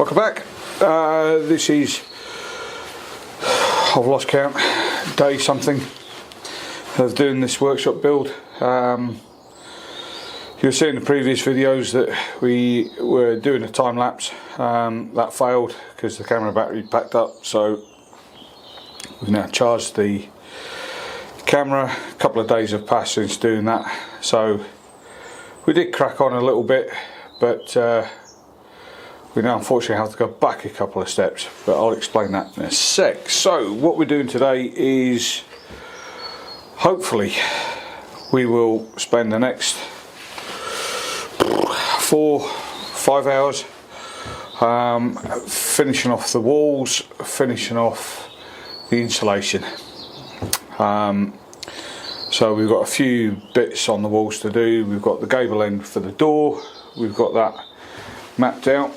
Welcome back. This is, I've lost count, day something of doing this workshop build. You'll see in the previous videos that we were doing a time lapse. That failed because the camera battery packed up, so we've now charged the camera. A couple of days have passed since doing that, so we did crack on a little bit, but we now unfortunately have to go back a couple of steps, but I'll explain that in a sec. So what we're doing today is, hopefully we will spend the next 4-5 hours finishing off the walls, finishing off the insulation. So we've got a few bits on the walls to do. We've got the gable end for the door, we've got that mapped out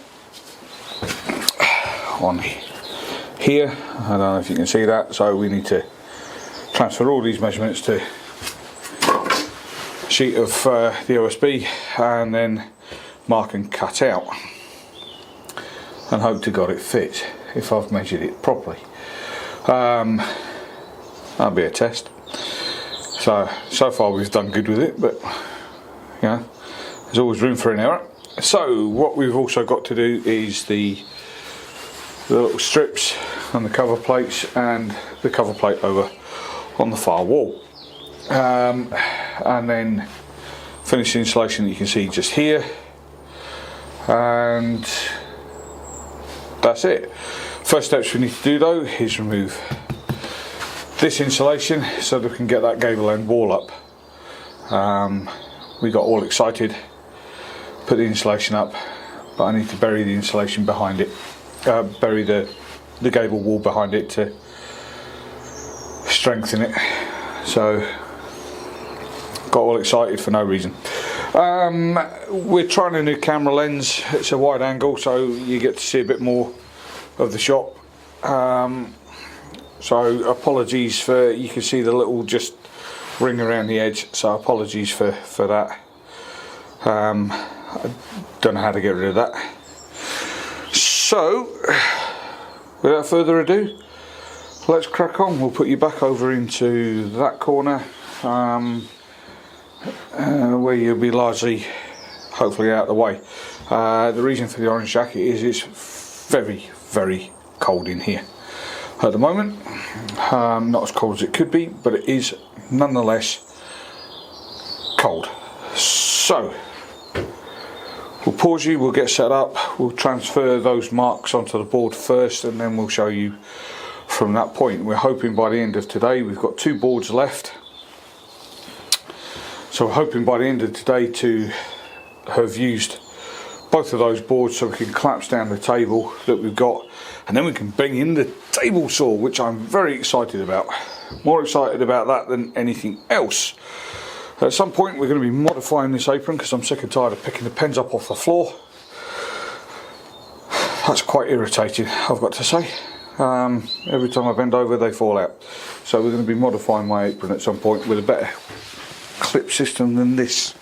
on here. I don't know if you can see that, so we need to transfer all these measurements to a sheet of the OSB and then mark and cut out, and hope to God it fits if I've measured it properly. That'll be a test. So far we've done good with it, but you know, there's always room for an error. So what we've also got to do is the little strips and the cover plates and the cover plate over on the far wall, and then finish the insulation that you can see just here, and that's it. First steps we need to do though is remove this insulation so that we can get that gable end wall up. We got all excited, put the insulation up, but I need to bury the insulation behind it, bury the gable wall behind it to strengthen it. So got all excited for no reason. We're trying a new camera lens. It's a wide angle, so you get to see a bit more of the shop. So apologies for, you can see the little just ring around the edge, so apologies for that. I don't know how to get rid of that. So without further ado, let's crack on. We'll put you back over into that corner, where you'll be largely, hopefully, out of the way. The reason for the orange jacket is it's very, very cold in here at the moment. Not as cold as it could be, but it is nonetheless cold. So we'll pause you, we'll get set up, we'll transfer those marks onto the board first, and then we'll show you from that point. We're hoping by the end of today, we've got 2 boards left, so we're hoping by the end of today to have used both of those boards so we can collapse down the table that we've got, and then we can bring in the table saw, which I'm very excited about. More excited about that than anything else. At some point we're going to be modifying this apron because I'm sick and tired of picking the pens up off the floor. That's quite irritating, I've got to say. Every time I bend over they fall out. So we're going to be modifying my apron at some point with a better clip system than this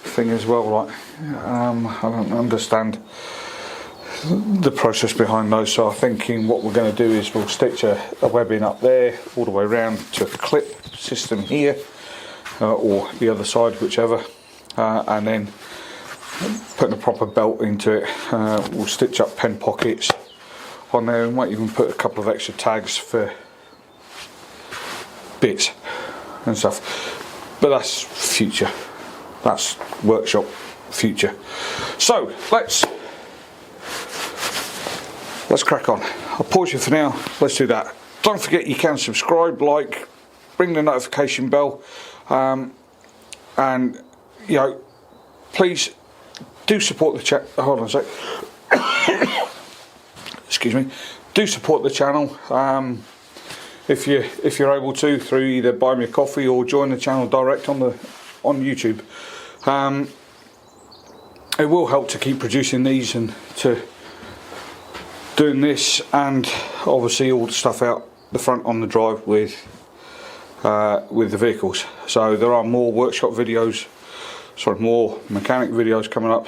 thing as well. Like, I don't understand the process behind those, so I'm thinking what we're going to do is we'll stitch a webbing up there all the way around to a clip system here, or the other side, whichever, and then putting a proper belt into it. We'll stitch up pen pockets on there, and might even put a couple of extra tags for bits and stuff, but that's future, that's workshop future. So let's crack on. I'll pause you for now, let's do that. Don't forget you can subscribe, like, ring the notification bell, and you know, please do support the channel. Hold on a sec. Excuse me. Do support the channel if you're able to, through either buy me a coffee or join the channel direct on YouTube. It will help to keep producing these and to doing this, and obviously all the stuff out the front on the drive with the vehicles. So there are more workshop videos, more mechanic videos coming up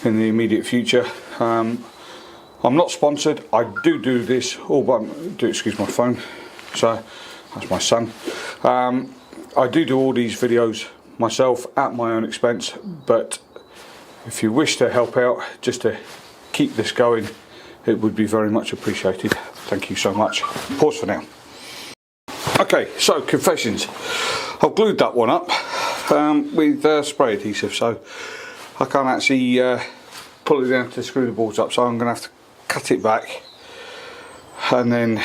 in the immediate future. I'm not sponsored. I do this all by, excuse my phone, so that's my son. I do all these videos myself at my own expense, but if you wish to help out just to keep this going, it would be very much appreciated. Thank you so much. Pause for now. Okay, so confessions. I've glued that one up with spray adhesive, so I can't actually pull it down to screw the boards up, so I'm going to have to cut it back and then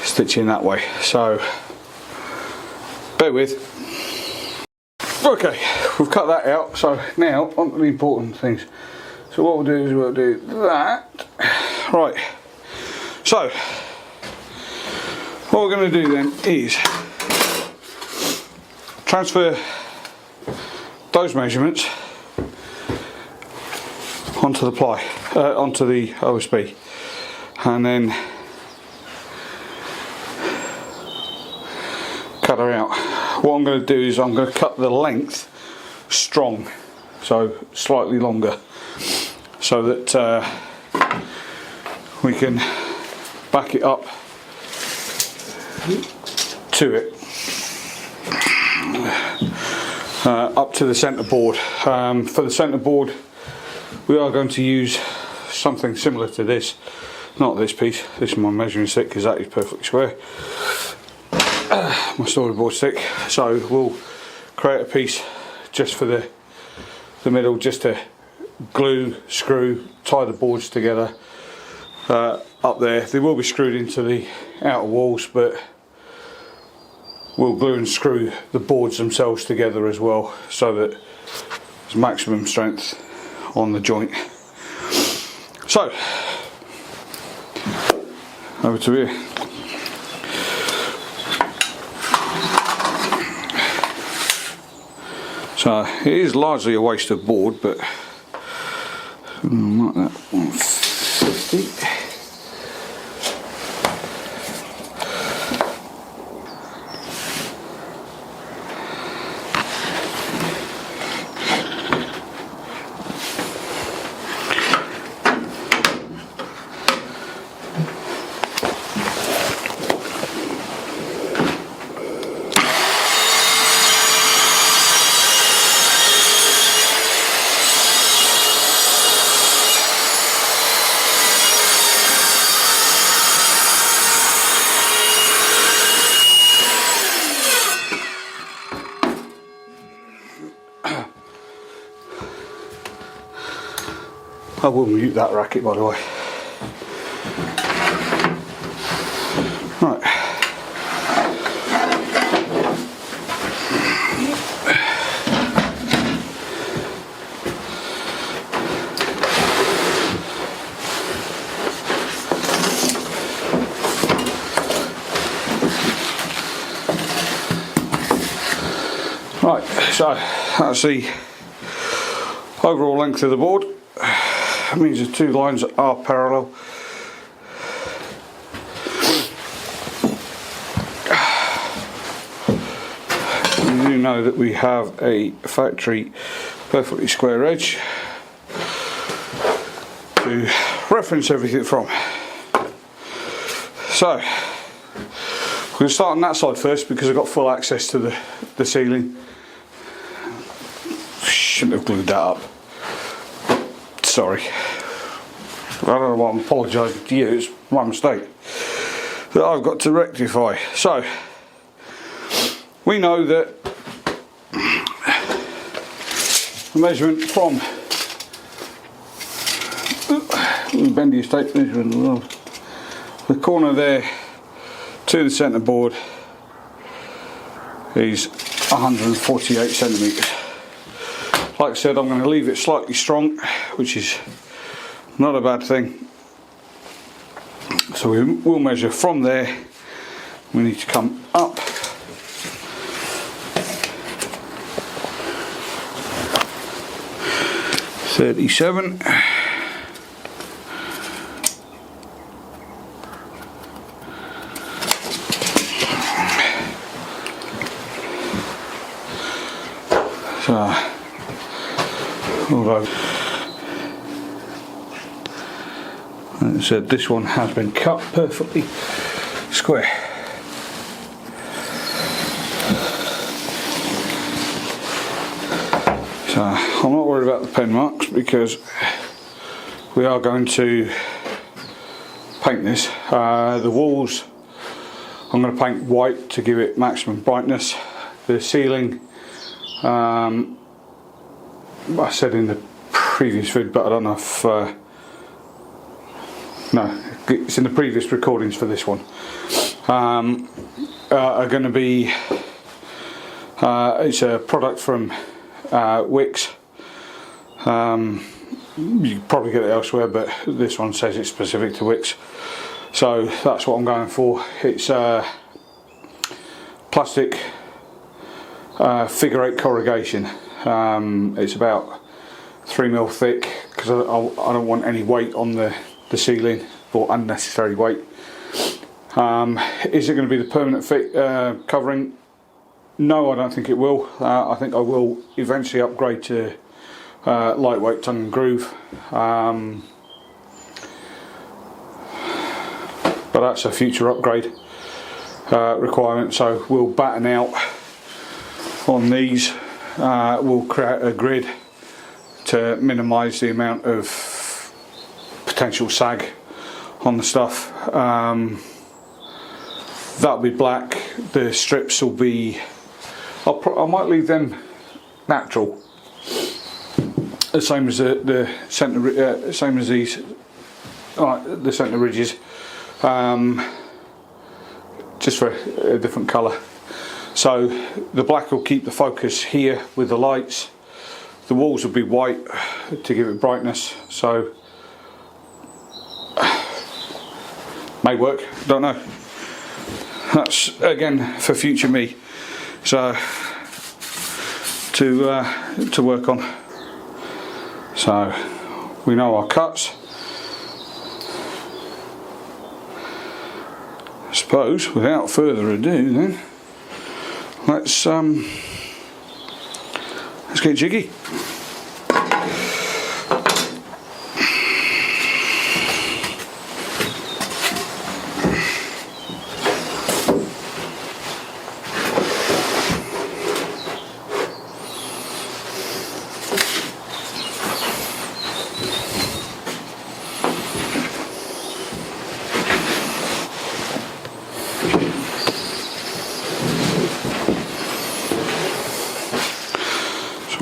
stitch in that way. So bear with. Okay, we've cut that out, so now on to the important things. So what we'll do is we'll do that. Right, so what we're going to do then is transfer those measurements onto the ply, onto the OSB, and then cut her out. What I'm going to do is I'm going to cut the length strong, so slightly longer, so that we can back it up to it, up to the centre board. For the centre board, we are going to use something similar to this, not this piece. This is my measuring stick because that is perfectly square. My storyboard stick. So we'll create a piece just for the middle, just to glue, screw, tie the boards together up there. They will be screwed into the outer walls, but we'll glue and screw the boards themselves together as well, so that there's maximum strength on the joint. So over to here. So it is largely a waste of board, but mark that 150. I will mute that racket, by the way. Right. Right, so that's the overall length of the board. That means the two lines are parallel. You do know that we have a factory perfectly square edge to reference everything from. So we're going to start on that side first because I've got full access to the ceiling. Shouldn't have glued that up. Sorry. I don't know why I'm apologising to you, it's my mistake that I've got to rectify. So we know that the measurement from bendy tape measurement as well, the corner there to the centre board is 148 centimetres. Like I said, I'm going to leave it slightly strong, which is not a bad thing. So we'll measure from there. We need to come up 37. So, although As I said, this one has been cut perfectly square. So I'm not worried about the pen marks because we are going to paint this. The walls I'm going to paint white to give it maximum brightness. The ceiling, I said in the previous vid, but I don't know if no, it's in the previous recordings for this one, are going to be it's a product from Wix. You can probably get it elsewhere, but this one says it's specific to Wix, so that's what I'm going for. It's plastic figure 8 corrugation. It's about 3mm thick because I don't want any weight on the ceiling, or unnecessary weight. Is it going to be the permanent fit covering? No, I don't think it will. I think I will eventually upgrade to lightweight tongue and groove, but that's a future upgrade requirement. So we'll batten out on these. We'll create a grid to minimise the amount of potential sag on the stuff. That'll be black. The strips will be, I might leave them natural, the same as the centre, same as these, the centre ridges, just for a different colour. So the black will keep the focus here with the lights. The walls will be white to give it brightness. So may work, don't know. That's again for future me, so to work on. So we know our cuts. I suppose without further ado, then let's get jiggy.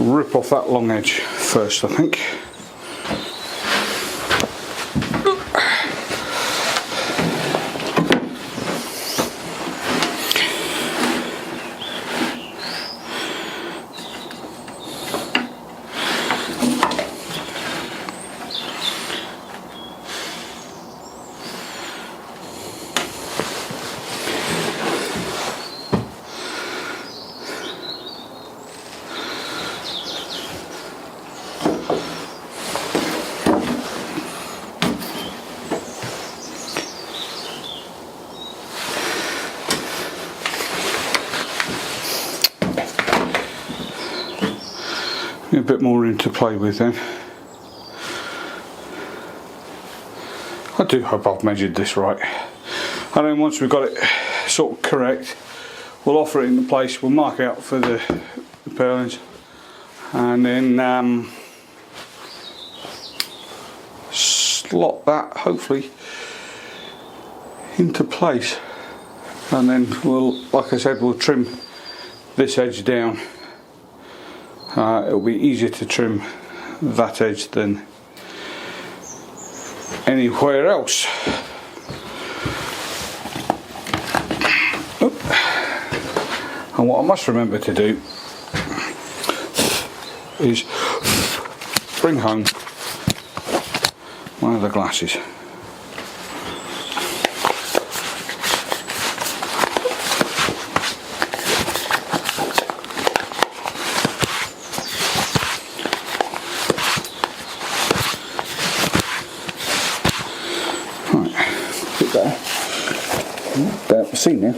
Rip off that long edge first, I think. A bit more room to play with then. I do hope I've measured this right. And then once we've got it sort of correct, we'll offer it into place, we'll mark out for the purlins, and then slot that hopefully into place, and then we'll, like I said, we'll trim this edge down. It'll be easier to trim that edge than anywhere else. And what I must remember to do is bring home one of the glasses. About to see now.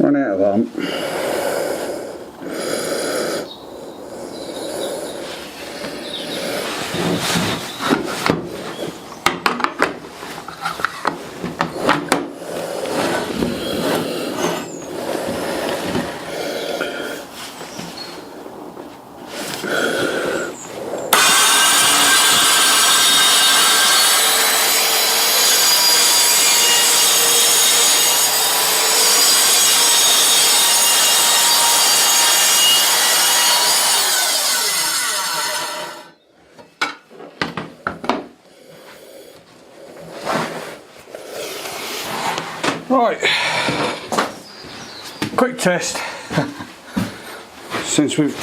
run out of arm. Right, quick test. Since we've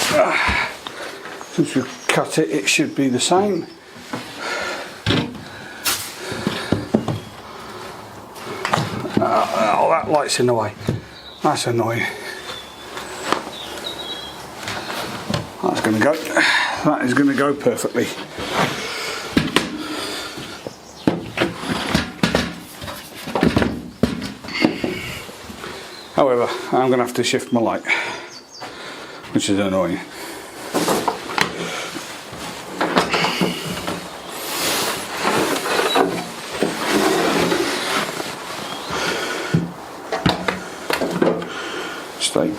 cut it, it should be the same. Oh, that light's in the way. That's annoying. That's going to go. That is going to go perfectly. However, I'm going to have to shift my light, which is annoying. Stay.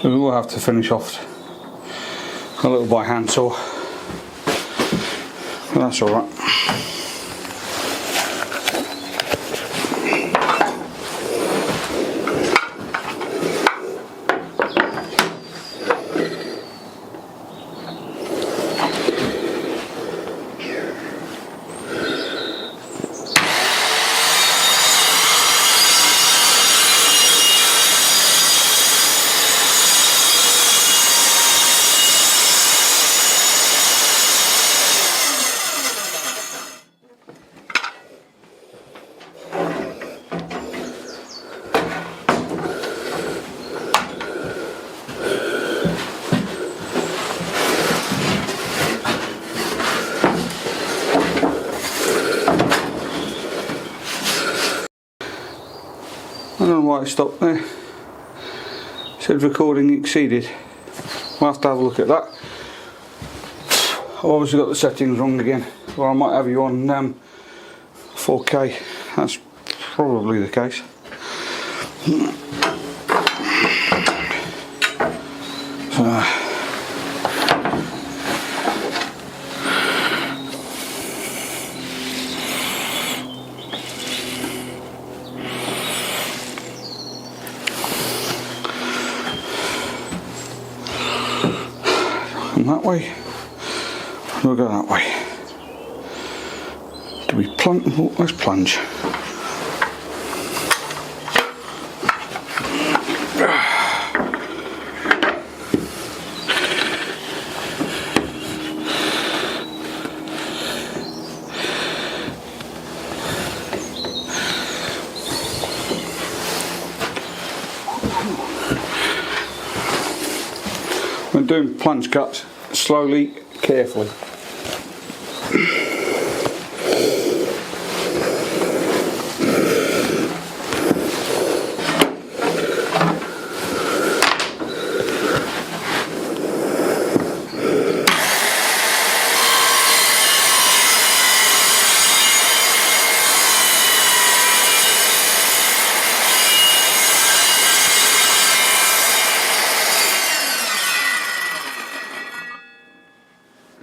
So we will have to finish off a little by hand saw, but that's alright. I don't know why it stopped there. It said recording exceeded. We'll have to have a look at that. I've obviously got the settings wrong again. Well, I might have you on 4K. That's probably the case. So, that way, we'll go that way. Do we plunge? Oh, let's plunge. When doing plunge cuts, slowly, carefully.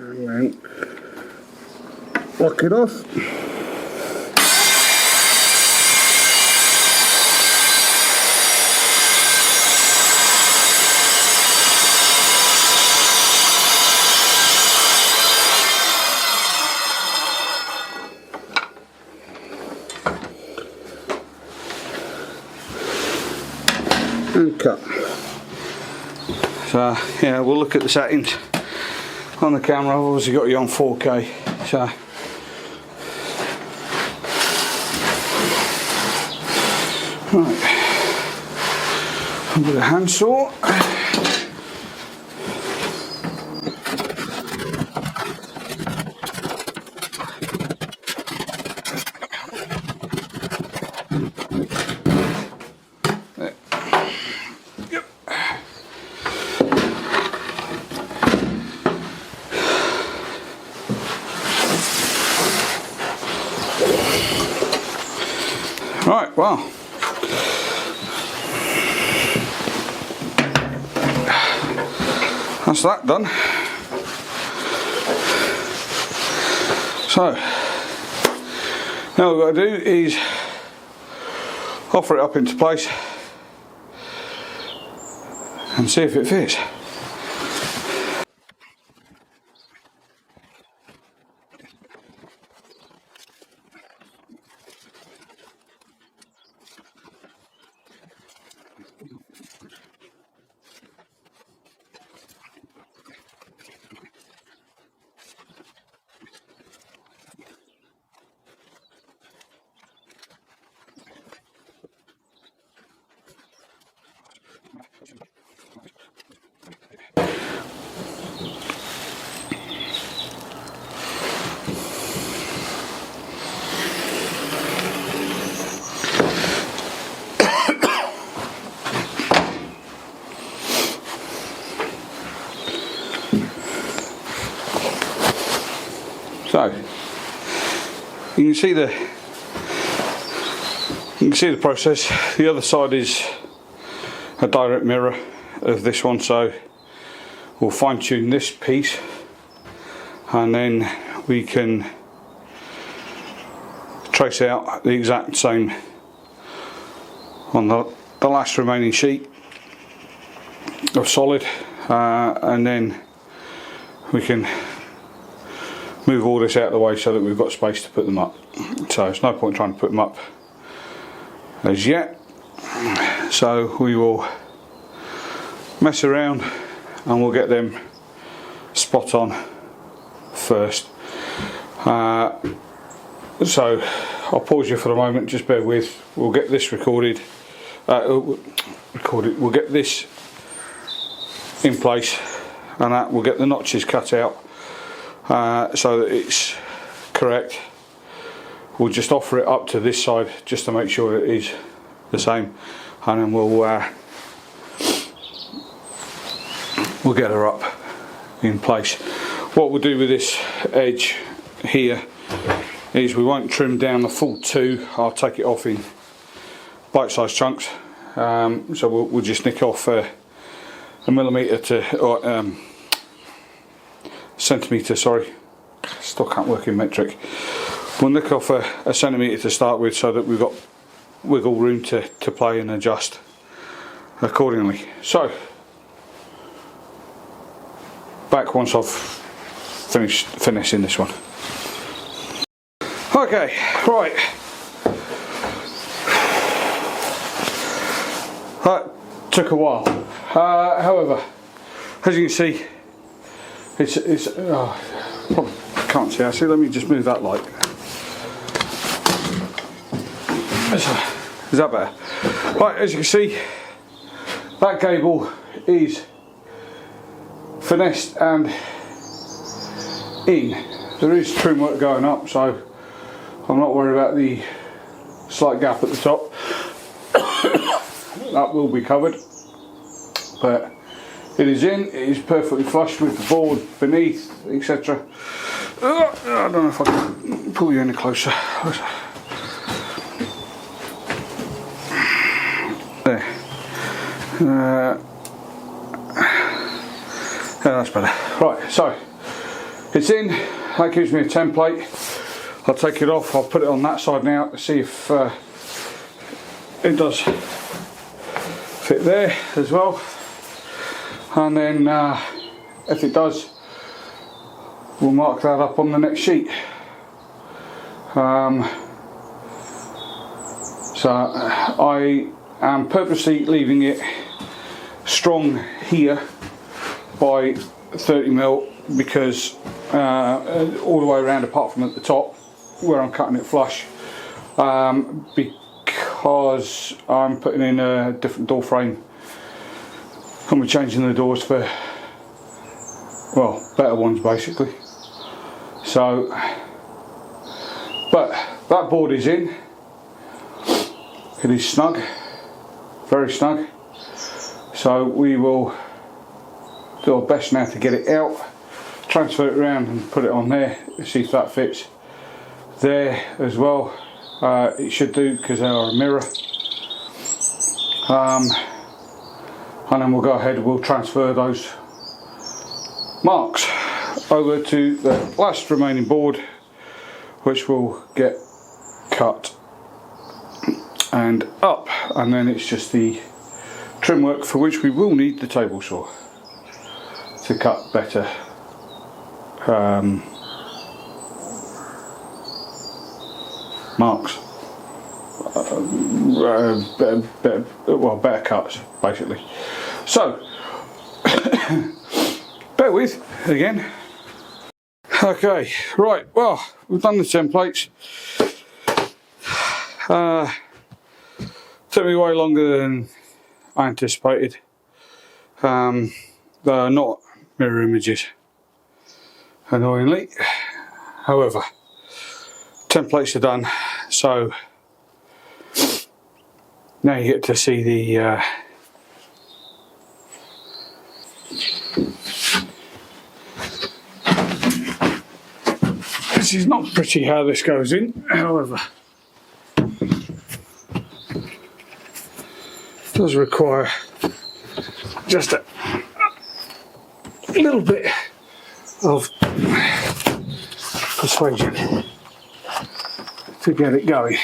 And then lock it off. and cut. So yeah, we'll look at the settings on the camera. I've obviously got you on 4K, so right, with a handsaw. Right, well, that's that done. So now what we've got to do is offer it up into place and see if it fits. So you can see the process. The other side is a direct mirror of this one, so we'll fine tune this piece and then we can trace out the exact same on the last remaining sheet of solid, and then we can move all this out of the way so that we've got space to put them up. So there's no point trying to put them up as yet, so we will mess around and we'll get them spot on first. So I'll pause you for a moment, just bear with. We'll get this recorded, we'll get this in place, and that we'll get the notches cut out so that it's correct. We'll just offer it up to this side just to make sure it is the same, and then we'll get her up in place. What we'll do with this edge here is we won't trim down the full 2. I'll take it off in bite-sized chunks, so we'll just nick off a millimetre to, or centimetre, sorry, still can't work in metric. We'll nick off a centimetre to start with so that we've got wiggle room to play and adjust accordingly. So back once I've finished finishing this one. Okay, right. That took a while. However, as you can see, it's probably can't see actually. Let me just move that light. Is that better? Right, as you can see, that gable is finessed and in. There is trim work going up, so I'm not worried about the slight gap at the top. That will be covered, but it is in. It is perfectly flush with the board beneath, etc. I don't know if I can pull you any closer. There. Yeah, that's better. Right, so it's in. That gives me a template. I'll take it off. I'll put it on that side now to see if it does fit there as well. And then if it does, we'll mark that up on the next sheet. So I I'm purposely leaving it strong here by 30mm because all the way around apart from at the top where I'm cutting it flush, because I'm putting in a different door frame and we're changing the doors for, well, better ones basically. So, but that board is in. It is snug, very snug. So we will do our best now to get it out, transfer it around and put it on there, see if that fits there as well. It should do because they are a mirror. And then we'll go ahead, we'll transfer those marks over to the last remaining board, which will get cut and up, and then it's just the trim work for which we will need the table saw to cut better marks, better cuts basically. So bear with again. Okay, right, well, we've done the templates. Took me way longer than I anticipated. They are not mirror images, annoyingly. However, templates are done, so now you get to see the this is not pretty how this goes in, however, it does require just a little bit of persuasion to get it going.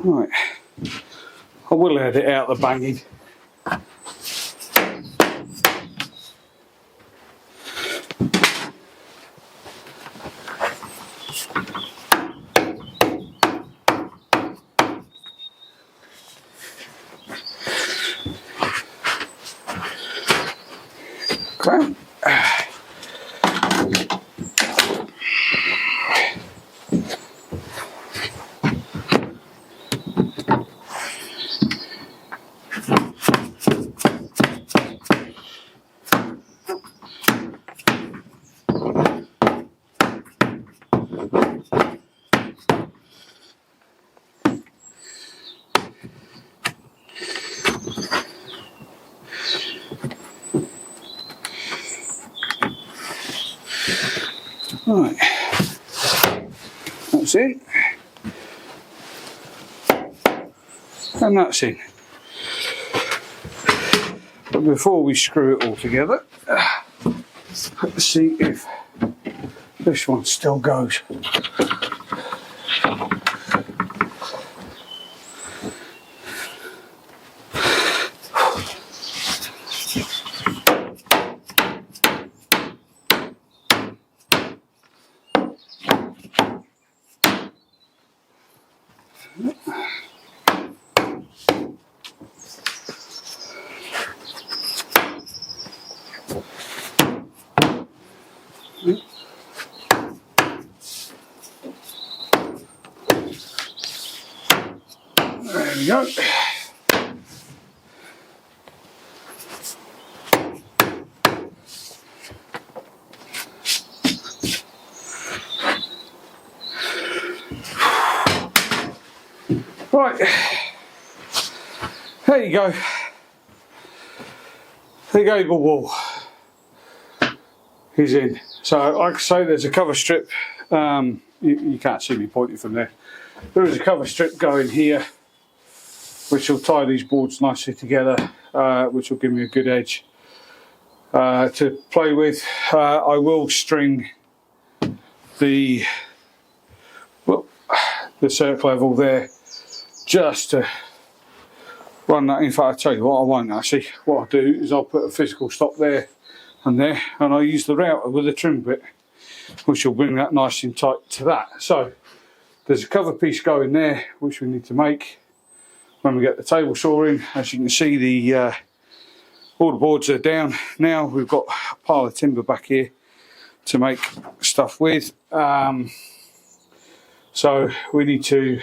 Right, I will edit out the banging. Okay. Right, that's in, and that's in. But before we screw it all together, let's see if this one still goes. There we go. Right, there you go. The gable wall is in. So, like I say, there's a cover strip. You can't see me pointing from there. There is a cover strip going here which will tie these boards nicely together, which will give me a good edge to play with. I will string the circ level there just to run that. In fact, I'll tell you what, I won't actually. What I'll do is I'll put a physical stop there, and I'll use the router with a trim bit, which will bring that nice and tight to that. So there's a cover piece going there, which we need to make when we get the table saw in. As you can see, all the boards are down now. We've got a pile of timber back here to make stuff with. So we need to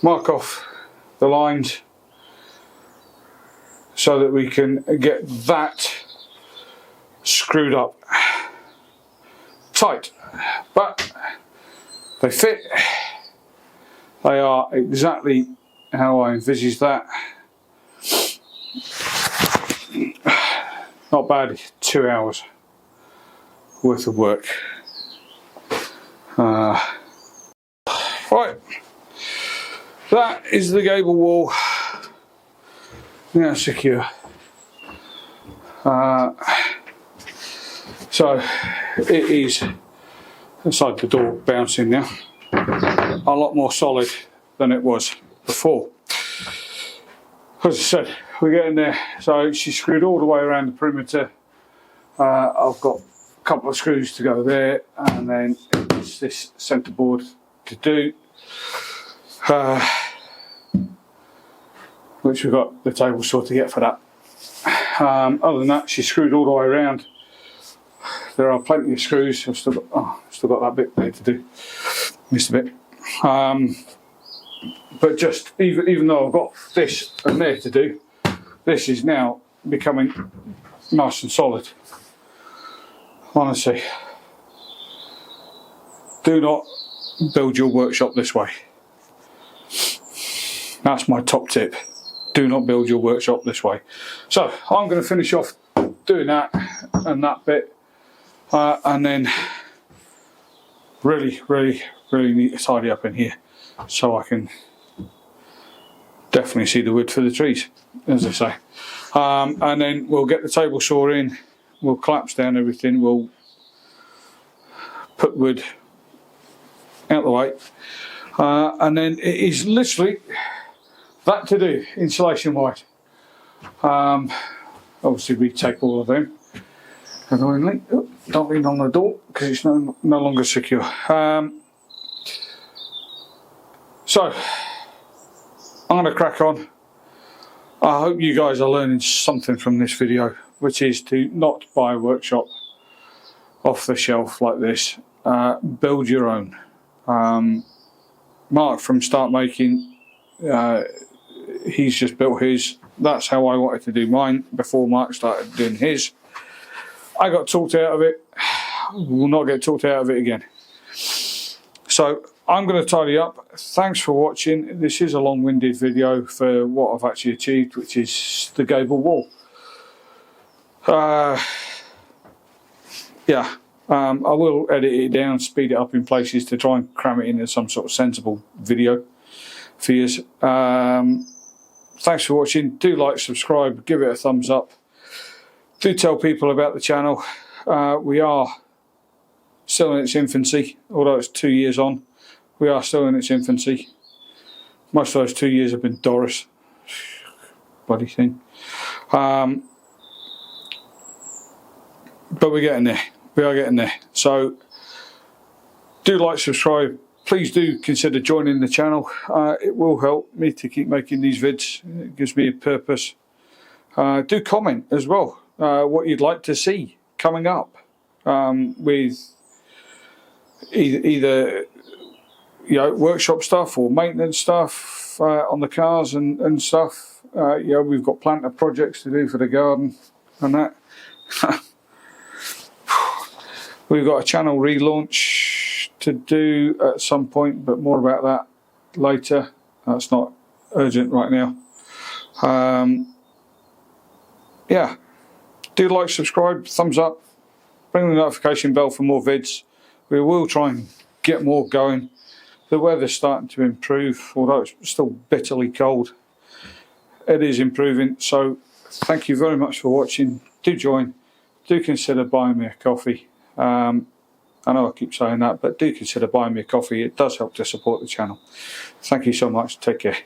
mark off the lines so that we can get that screwed up tight. But they fit. They are exactly how I envisaged that. Not bad, 2 hours worth of work. Right, that is the gable wall now secure. So it is inside the door bouncing now, a lot more solid than it was before. As I said, we're getting there. So she's screwed all the way around the perimeter. I've got a couple of screws to go there, and then it's this centre board to do, which we've got the table saw to get for that. Other than that, she's screwed all the way around. There are plenty of screws. I've still got that bit there to do. Missed a bit. But just even though I've got this and there to do, this is now becoming nice and solid. Honestly, do not build your workshop this way. That's my top tip. Do not build your workshop this way. So I'm going to finish off doing that and that bit, and then really need to tidy up in here so I can definitely see the wood for the trees, as I say. And then we'll get the table saw in, we'll collapse down everything, we'll put wood out the way, and then it is literally that to do, insulation wise. Obviously we take all of them, annoyingly. Don't lean on the door because it's no longer secure. So I'm going to crack on. I hope you guys are learning something from this video, which is to not buy a workshop off the shelf like this. Build your own. Mark from Start Making, he's just built his. That's how I wanted to do mine before Mark started doing his. I got talked out of it. Will not get talked out of it again. So I'm going to tidy up. Thanks for watching. This is a long-winded video for what I've actually achieved, which is the gable wall. Yeah, I will edit it down, speed it up in places to try and cram it into some sort of sensible video for you. Thanks for watching. Do like, subscribe, give it a thumbs up. Do tell people about the channel. We are still in its infancy, although it's 2 years on. We are still in its infancy. Most of those 2 years have been Doris. Bloody thing. But we're getting there. We are getting there. So do like, subscribe. Please do consider joining the channel. It will help me to keep making these vids. It gives me a purpose. Do comment as well what you'd like to see coming up with either workshop stuff or maintenance stuff on the cars and stuff. We've got plenty of projects to do for the garden and that. We've got a channel relaunch to do at some point, but more about that later. That's not urgent right now. Yeah, do like, subscribe, thumbs up, ring the notification bell for more vids. We will try and get more going. the weather's starting to improve, although it's still bitterly cold. It is improving, so thank you very much for watching. Do join, do consider buying me a coffee. I know I keep saying that, but do consider buying me a coffee. It does help to support the channel. Thank you so much. Take care.